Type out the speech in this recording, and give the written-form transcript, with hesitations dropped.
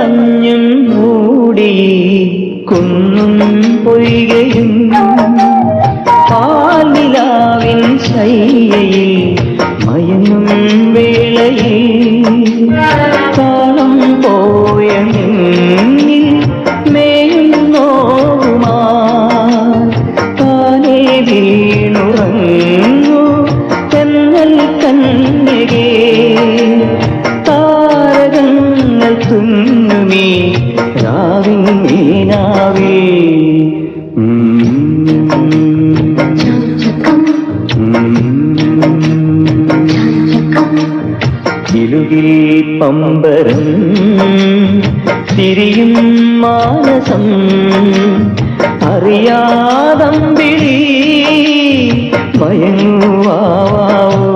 മഞ്ഞും മൂടി കുന്നും പൊയ്കയും പാലിലാവിൻ ശയ്യയിൽ മയങ്ങും വേളയിൽ കാലം പോയ നിന്നിൽ മേയുന്നോമാ താനേ വീണുറങ്ങു തെന്നൽ കന്യകേ താരകങ്ങൾ തുന്നുമീ രാവിൻ മീനാവേ ഇലുകിൽ പമ്പരം തിരിയും മാനസം അറിയാതമ്പിളി മയങ്ങുവാവോ